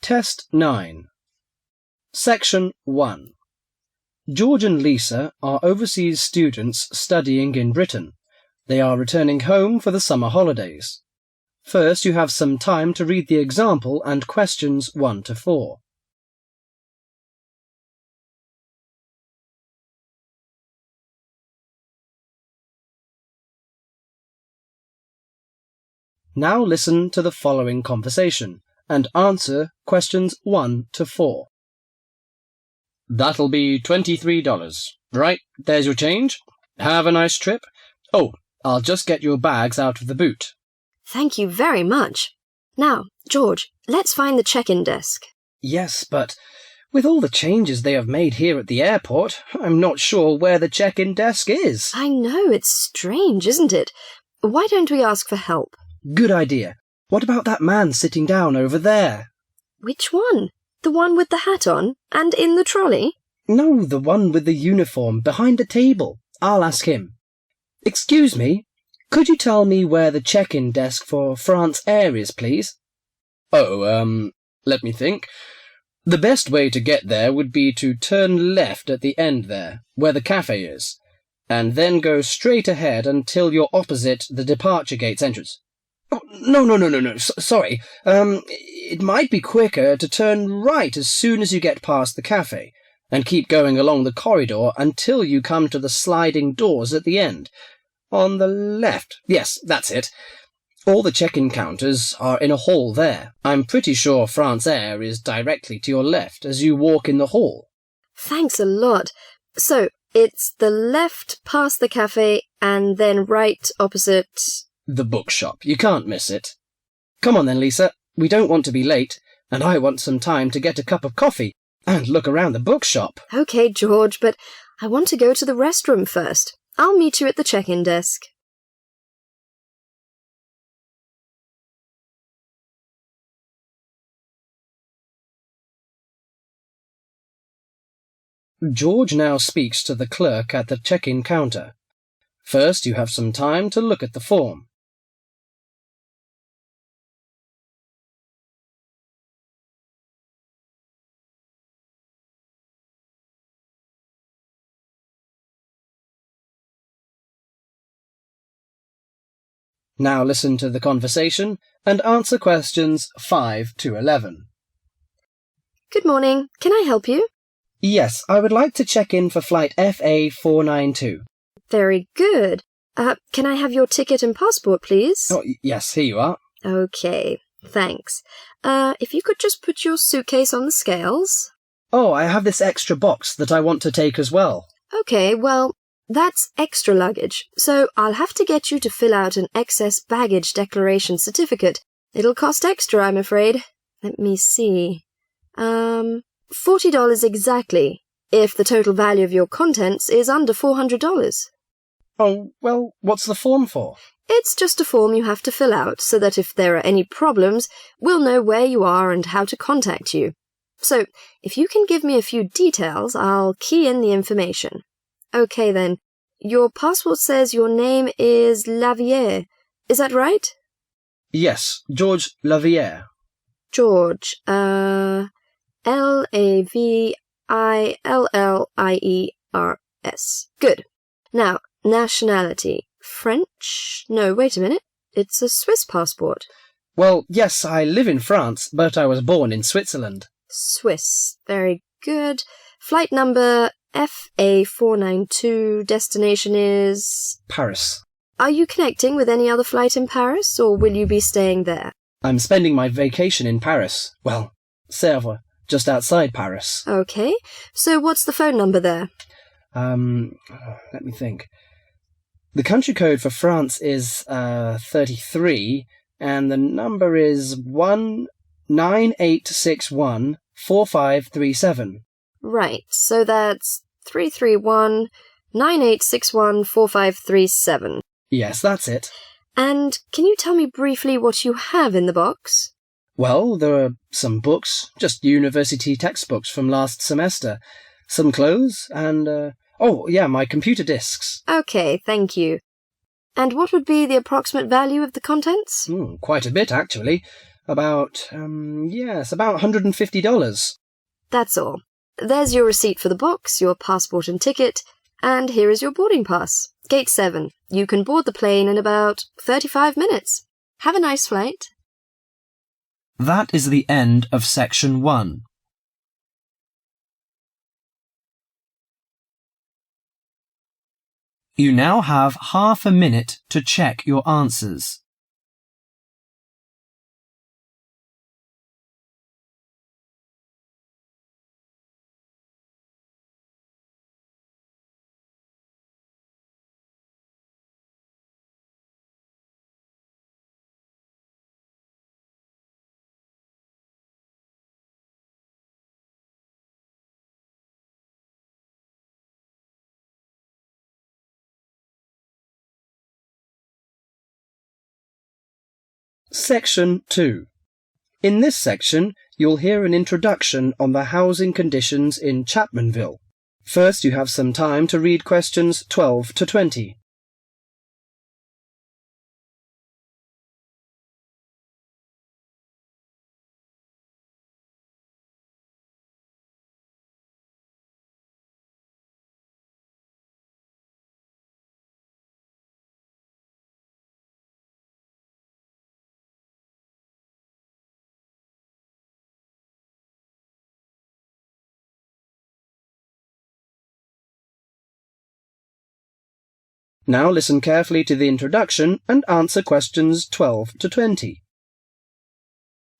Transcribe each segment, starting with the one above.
Test 9. Section 1. George and Lisa are overseas students studying in Britain. They are returning home for the summer holidays. First, you have some time to read the example and questions 1 to 4. Now listen to the following conversation and answer questions 1 to 4. That'll be $23. Right, there's your change. Have a nice trip. Oh, I'll just get your bags out of the boot. Thank you very much. Now, George, let's find the check-in desk. Yes, but with all the changes they have made here at the airport, I'm not sure where the check-in desk is. I know, it's strange, isn't it? Why don't we ask for help? Good idea. What about that man sitting down over there? Which one? The one with the hat on and in the trolley? No, the one with the uniform behind the table. I'll ask him. Excuse me, could you tell me where the check-in desk for France Air is, please? Oh, let me think. The best way to get there would be to turn left at the end there, where the cafe is, and then go straight ahead until you're opposite the departure gates entrance. Oh, no. Sorry. It might be quicker to turn right as soon as you get past the cafe, and keep going along the corridor until you come to the sliding doors at the end. On the left. Yes, that's it. All the check-in counters are in a hall there. I'm pretty sure France Air is directly to your left as you walk in the hall. Thanks a lot. So, it's the left past the cafe and then right opposite... the bookshop. You can't miss it. Come on then, Lisa. We don't want to be late, and I want some time to get a cup of coffee and look around the bookshop. OK, George, but I want to go to the restroom first. I'll meet you at the check-in desk. George now speaks to the clerk at the check-in counter. First, you have some time to look at the form. Now listen to the conversation and answer questions 5 to 11. Good morning. Can I help you? Yes, I would like to check in for flight FA492. Very good. Can I have your ticket and passport, please? Oh, yes, here you are. OK, thanks. If you could just put your suitcase on the scales. Oh, I have this extra box that I want to take as well. OK, well, that's extra luggage, so I'll have to get you to fill out an excess baggage declaration certificate. It'll cost extra, I'm afraid. Let me see. $40 exactly, if the total value of your contents is under $400. Oh, well, what's the form for? It's just a form you have to fill out so that if there are any problems, we'll know where you are and how to contact you. So, if you can give me a few details, I'll key in the information. OK then, your passport says your name is Lavier. Is that right? Yes, George Lavier. George, Lavillliers. Good. Now, nationality. French? No, wait a minute. It's a Swiss passport. Well, yes, I live in France, but I was born in Switzerland. Swiss. Very good. Flight number FA492. Destination is... Paris. Are you connecting with any other flight in Paris, or will you be staying there? I'm spending my vacation in Paris. Well, Sèvres, just outside Paris. OK. So what's the phone number there? Let me think. The country code for France is 33, and the number is 198614537. Right, so that's 331-9861-4537. Yes, that's it. And can you tell me briefly what you have in the box? Well, there are some books, just university textbooks from last semester, some clothes, and, my computer disks. OK, thank you. And what would be the approximate value of the contents? Quite a bit, actually. About $150. That's all. There's your receipt for the box, your passport and ticket, and here is your boarding pass. Gate 7. You can board the plane in about 35 minutes. Have a nice flight. That is the end of section 1. You now have half a minute to check your answers. Section 2. In this section, you'll hear an introduction on the housing conditions in Chapmanville. First, you have some time to read questions 12 to 20. Now listen carefully to the introduction and answer questions 12 to 20.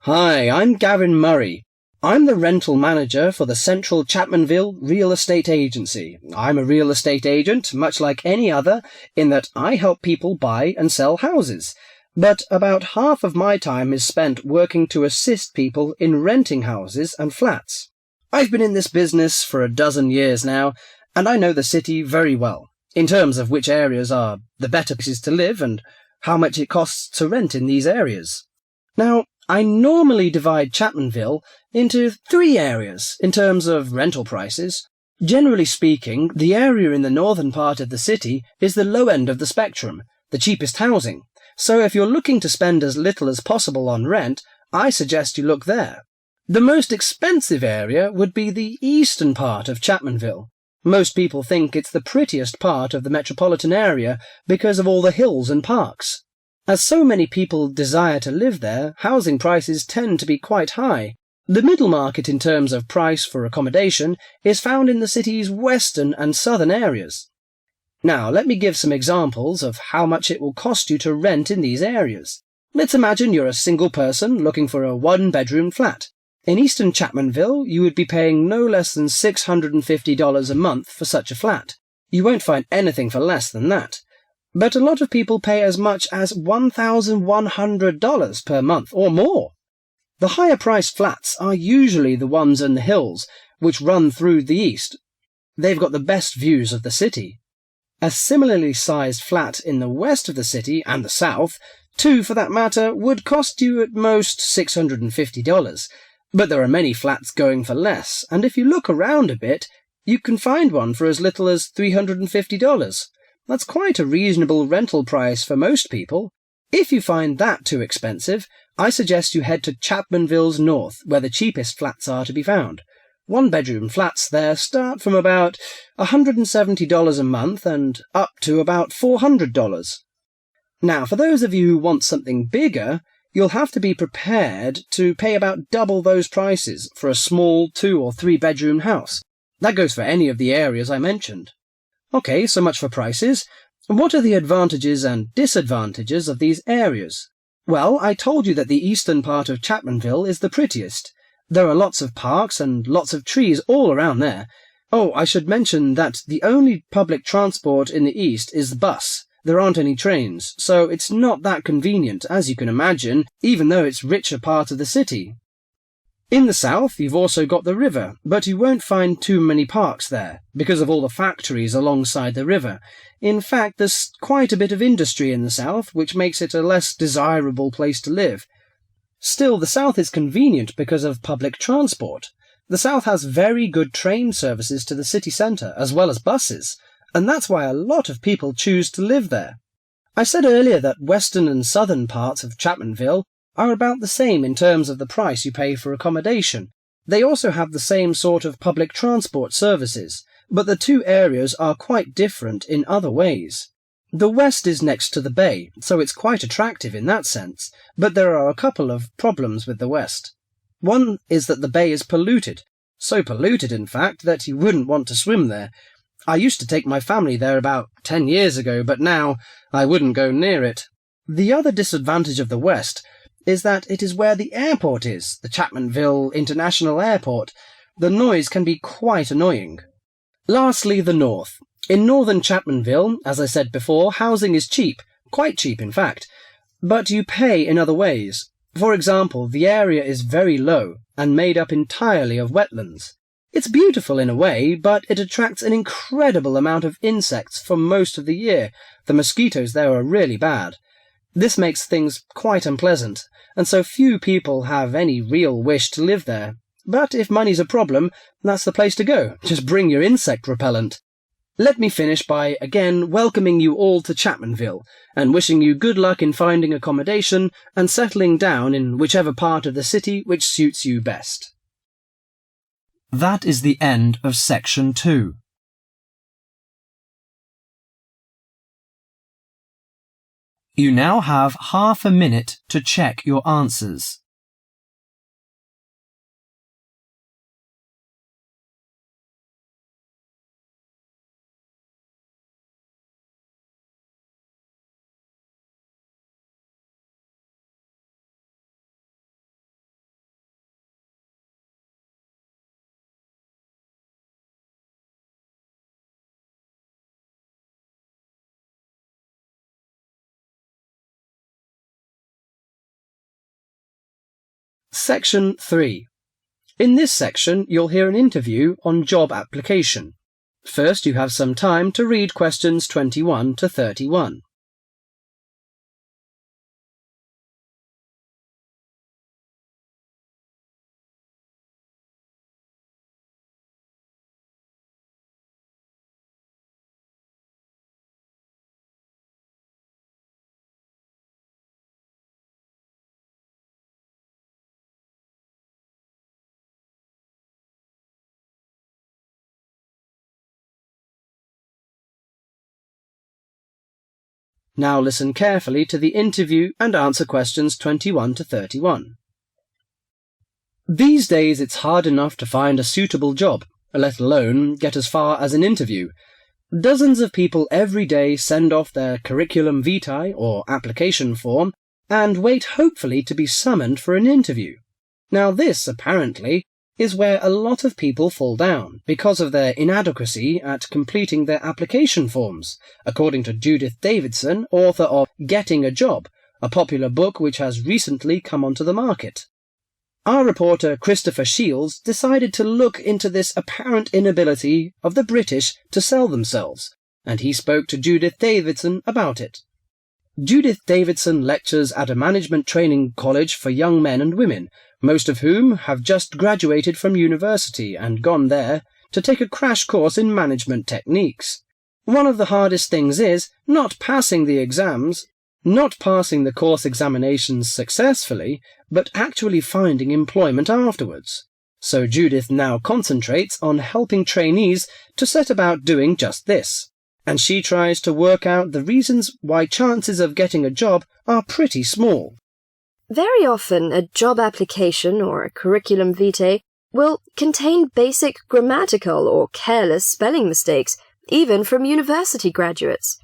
Hi, I'm Gavin Murray. I'm the rental manager for the Central Chapmanville Real Estate Agency. I'm a real estate agent, much like any other, in that I help people buy and sell houses. But about half of my time is spent working to assist people in renting houses and flats. I've been in this business for 12 years now, and I know the city very well, in terms of which areas are the better places to live and how much it costs to rent in these areas. Now, I normally divide Chapmanville into 3 areas in terms of rental prices. Generally speaking, the area in the northern part of the city is the low end of the spectrum, the cheapest housing. So if you're looking to spend as little as possible on rent, I suggest you look there. The most expensive area would be the eastern part of Chapmanville. Most people think it's the prettiest part of the metropolitan area because of all the hills and parks. As so many people desire to live there, housing prices tend to be quite high. The middle market in terms of price for accommodation is found in the city's western and southern areas. Now, let me give some examples of how much it will cost you to rent in these areas. Let's imagine you're a single person looking for a 1-bedroom flat. In eastern Chapmanville, you would be paying no less than $650 a month for such a flat. You won't find anything for less than that. But a lot of people pay as much as $1,100 per month or more. The higher-priced flats are usually the ones in the hills, which run through the east. They've got the best views of the city. A similarly sized flat in the west of the city and the south, 2 for that matter, would cost you at most $650. But there are many flats going for less, and if you look around a bit, you can find one for as little as $350. That's quite a reasonable rental price for most people. If you find that too expensive, I suggest you head to Chapmanville's north, where the cheapest flats are to be found. 1-bedroom flats there start from about $170 a month and up to about $400. Now, for those of you who want something bigger, you'll have to be prepared to pay about double those prices for a small 2- or 3-bedroom house. That goes for any of the areas I mentioned. Okay, so much for prices. What are the advantages and disadvantages of these areas? Well, I told you that the eastern part of Chapmanville is the prettiest. There are lots of parks and lots of trees all around there. Oh, I should mention that the only public transport in the east is the bus. There aren't any trains, so it's not that convenient, as you can imagine, even though it's richer part of the city. In the south, you've also got the river, but you won't find too many parks there, because of all the factories alongside the river. In fact, there's quite a bit of industry in the south, which makes it a less desirable place to live. Still, the south is convenient because of public transport. The south has very good train services to the city centre, as well as buses, and that's why a lot of people choose to live there. I said earlier that western and southern parts of Chapmanville are about the same in terms of the price you pay for accommodation. They also have the same sort of public transport services, but the two areas are quite different in other ways. The west is next to the bay, so it's quite attractive in that sense, but there are a couple of problems with the west. One is that the bay is polluted, so polluted in fact that you wouldn't want to swim there. I used to take my family there about 10 years ago, but now I wouldn't go near it. The other disadvantage of the west is that it is where the airport is, the Chapmanville International Airport. The noise can be quite annoying. Lastly, the north. In northern Chapmanville, as I said before, housing is cheap, quite cheap in fact, but you pay in other ways. For example, the area is very low and made up entirely of wetlands. It's beautiful in a way, but it attracts an incredible amount of insects for most of the year. The mosquitoes there are really bad. This makes things quite unpleasant, and so few people have any real wish to live there. But if money's a problem, that's the place to go. Just bring your insect repellent. Let me finish by again welcoming you all to Chapmanville and wishing you good luck in finding accommodation and settling down in whichever part of the city which suits you best. That is the end of section 2. You now have half a minute to check your answers. Section 3. In this section, you'll hear an interview on job application. First, you have some time to read questions 21 to 31. Now listen carefully to the interview and answer questions 21 to 31. These days it's hard enough to find a suitable job, let alone get as far as an interview. Dozens of people every day send off their curriculum vitae or application form and wait hopefully to be summoned for an interview. Now this, apparently, is where a lot of people fall down because of their inadequacy at completing their application forms, according to Judith Davidson, author of Getting a Job, a popular book which has recently come onto the market. Our reporter Christopher Shields decided to look into this apparent inability of the British to sell themselves, and he spoke to Judith Davidson about it. Judith Davidson lectures at a management training college for young men and women, most of whom have just graduated from university and gone there to take a crash course in management techniques. One of the hardest things is not passing the exams, not passing the course examinations successfully, but actually finding employment afterwards. So Judith now concentrates on helping trainees to set about doing just this, and she tries to work out the reasons why chances of getting a job are pretty small. Very often, a job application or a curriculum vitae will contain basic grammatical or careless spelling mistakes, even from university graduates.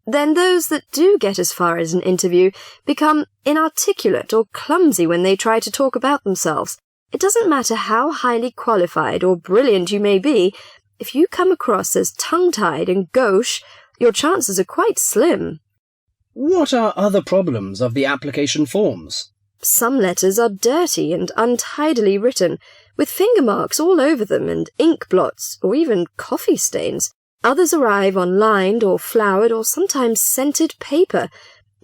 Then those that do get as far as an interview become inarticulate or clumsy when they try to talk about themselves. It doesn't matter how highly qualified or brilliant you may be, if you come across as tongue-tied and gauche, your chances are quite slim. What are other problems of the application forms? Some letters are dirty and untidily written, with finger marks all over them and ink blots or even coffee stains. Others arrive on lined or flowered or sometimes scented paper,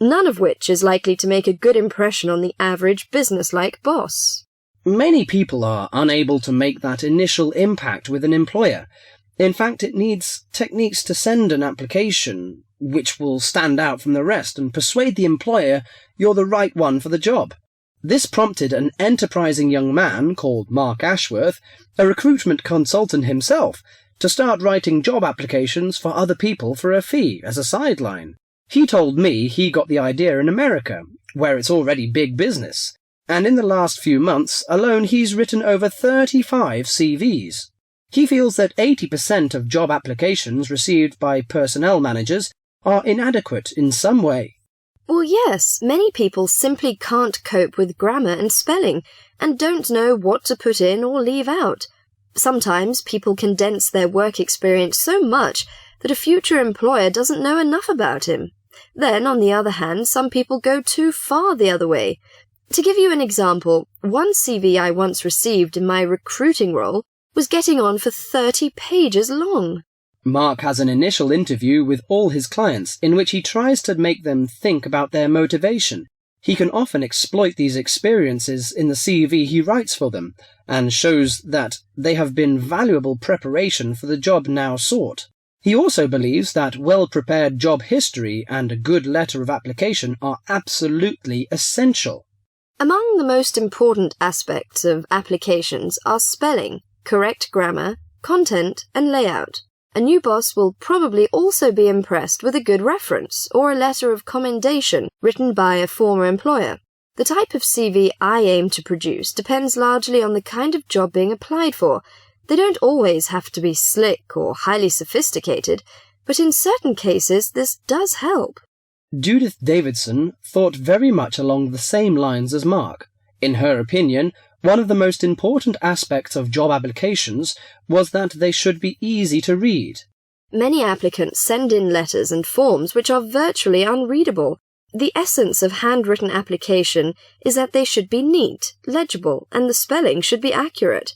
none of which is likely to make a good impression on the average business-like boss. Many people are unable to make that initial impact with an employer. In fact, it needs techniques to send an application which will stand out from the rest and persuade the employer you're the right one for the job. This prompted an enterprising young man called Mark Ashworth, a recruitment consultant himself, to start writing job applications for other people for a fee as a sideline. He told me he got the idea in America, where it's already big business, and in the last few months alone he's written over 35 CVs. He feels that 80% of job applications received by personnel managers are inadequate in some way. Well, yes, many people simply can't cope with grammar and spelling, and don't know what to put in or leave out. Sometimes people condense their work experience so much that a future employer doesn't know enough about him. Then, on the other hand, some people go too far the other way. To give you an example, one CV I once received in my recruiting role was getting on for 30 pages long. Mark has an initial interview with all his clients in which he tries to make them think about their motivation. He can often exploit these experiences in the CV he writes for them, and shows that they have been valuable preparation for the job now sought. He also believes that well-prepared job history and a good letter of application are absolutely essential. Among the most important aspects of applications are spelling, correct grammar, content, and layout. A new boss will probably also be impressed with a good reference or a letter of commendation written by a former employer. The type of CV I aim to produce depends largely on the kind of job being applied for. They don't always have to be slick or highly sophisticated, but in certain cases this does help. Judith Davidson thought very much along the same lines as Mark. In her opinion, one of the most important aspects of job applications was that they should be easy to read. Many applicants send in letters and forms which are virtually unreadable. The essence of handwritten application is that they should be neat, legible, and the spelling should be accurate.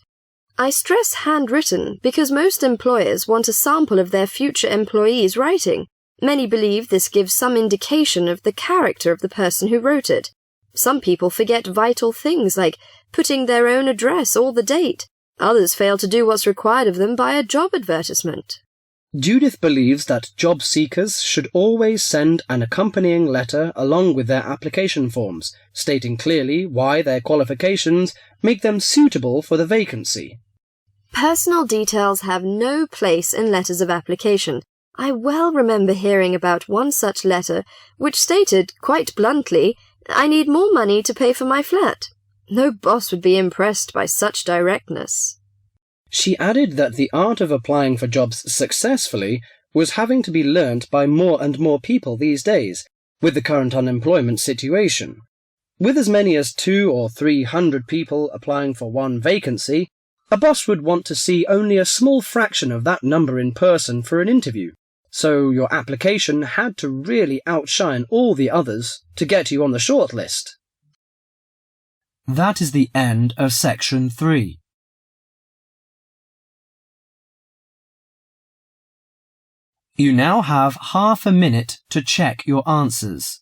I stress handwritten because most employers want a sample of their future employees' writing. Many believe this gives some indication of the character of the person who wrote it. Some people forget vital things like putting their own address or the date. Others fail to do what's required of them by a job advertisement. Judith believes that job seekers should always send an accompanying letter along with their application forms, stating clearly why their qualifications make them suitable for the vacancy. Personal details have no place in letters of application. I well remember hearing about one such letter which stated, quite bluntly, "I need more money to pay for my flat." No boss would be impressed by such directness. She added that the art of applying for jobs successfully was having to be learnt by more and more people these days, with the current unemployment situation. With as many as 200 or 300 people applying for one vacancy, a boss would want to see only a small fraction of that number in person for an interview. So your application had to really outshine all the others to get you on the shortlist. That is the end of section 3. You now have half a minute to check your answers.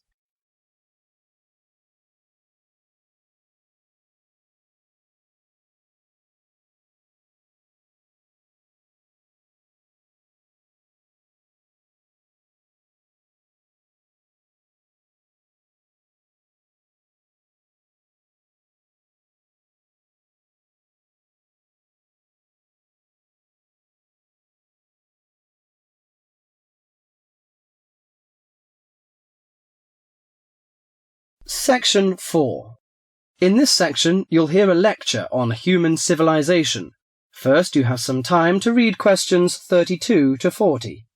Section 4. In this section, you'll hear a lecture on human civilization. First, you have some time to read questions 32 to 40.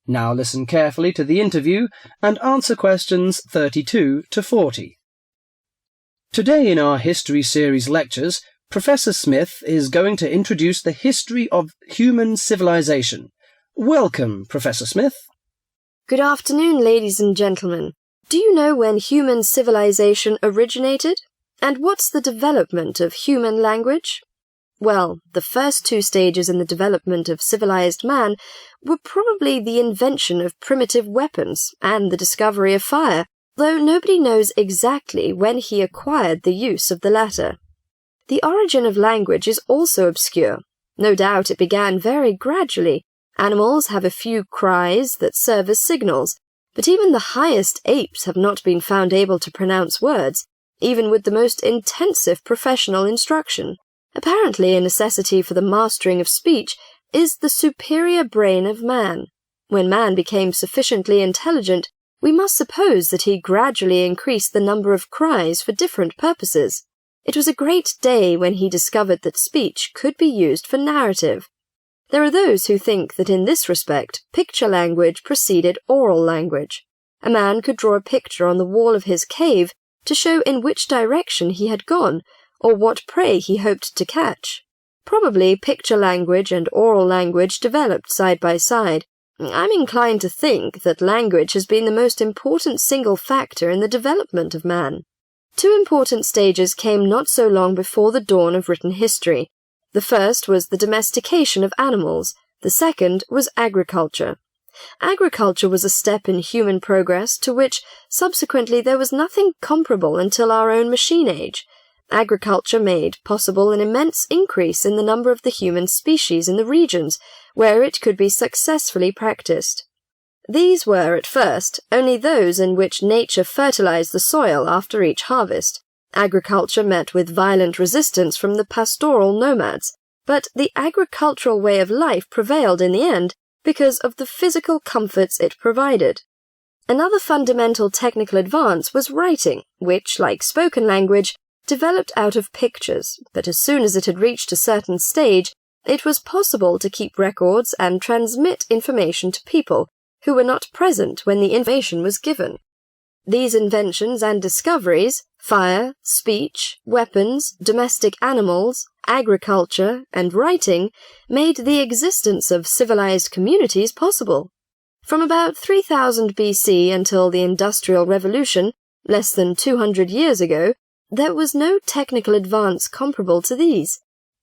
Now listen carefully to the interview and answer questions 32 to 40. Today in our History Series lectures, Professor Smith is going to introduce the history of human civilization. Welcome, Professor Smith. Good afternoon, ladies and gentlemen. Do you know when human civilization originated? And what's the development of human language? Well, the first two stages in the development of civilized man were probably the invention of primitive weapons and the discovery of fire, though nobody knows exactly when he acquired the use of the latter. The origin of language is also obscure. No doubt it began very gradually. Animals have a few cries that serve as signals, but even the highest apes have not been found able to pronounce words, even with the most intensive professional instruction. Apparently, a necessity for the mastering of speech is the superior brain of man. When man became sufficiently intelligent, we must suppose that he gradually increased the number of cries for different purposes. It was a great day when he discovered that speech could be used for narrative. There are those who think that in this respect, picture language preceded oral language. A man could draw a picture on the wall of his cave to show in which direction he had gone, or what prey he hoped to catch. Probably picture language and oral language developed side by side. I'm inclined to think that language has been the most important single factor in the development of man. Two important stages came not so long before the dawn of written history. The first was the domestication of animals. The second was agriculture. Agriculture was a step in human progress to which, subsequently, there was nothing comparable until our own machine age. Agriculture made possible an immense increase in the number of the human species in the regions where it could be successfully practiced. These were, at first, only those in which nature fertilized the soil after each harvest. Agriculture met with violent resistance from the pastoral nomads, but the agricultural way of life prevailed in the end because of the physical comforts it provided. Another fundamental technical advance was writing, which, like spoken language, developed out of pictures, but as soon as it had reached a certain stage, it was possible to keep records and transmit information to people who were not present when the information was given. These inventions and discoveries, fire, speech, weapons, domestic animals, agriculture, and writing, made the existence of civilized communities possible. From about 3000 BC until the Industrial Revolution, less than 200 years ago, there was no technical advance comparable to these.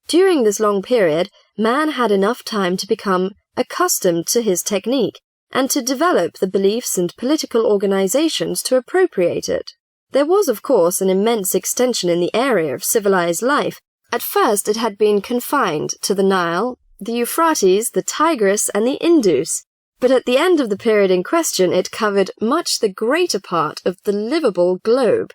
During this long period, man had enough time to become accustomed to his technique, and to develop the beliefs and political organizations to appropriate it. There was, of course, an immense extension in the area of civilized life. At first it had been confined to the Nile, the Euphrates, the Tigris, and the Indus, but at the end of the period in question it covered much the greater part of the livable globe.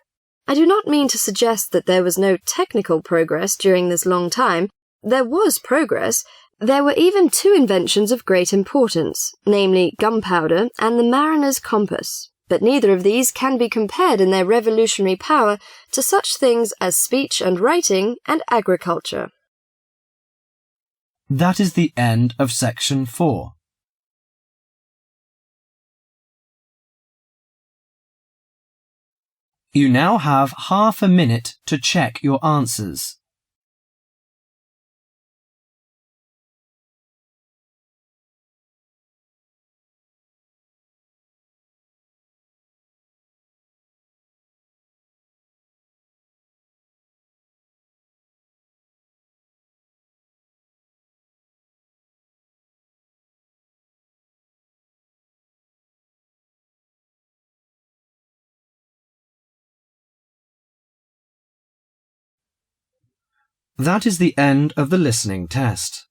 I do not mean to suggest that there was no technical progress during this long time. There was progress. There were even two inventions of great importance, namely gunpowder and the mariner's compass, but neither of these can be compared in their revolutionary power to such things as speech and writing and agriculture. That is the end of section 4. You now have half a minute to check your answers. That is the end of the listening test.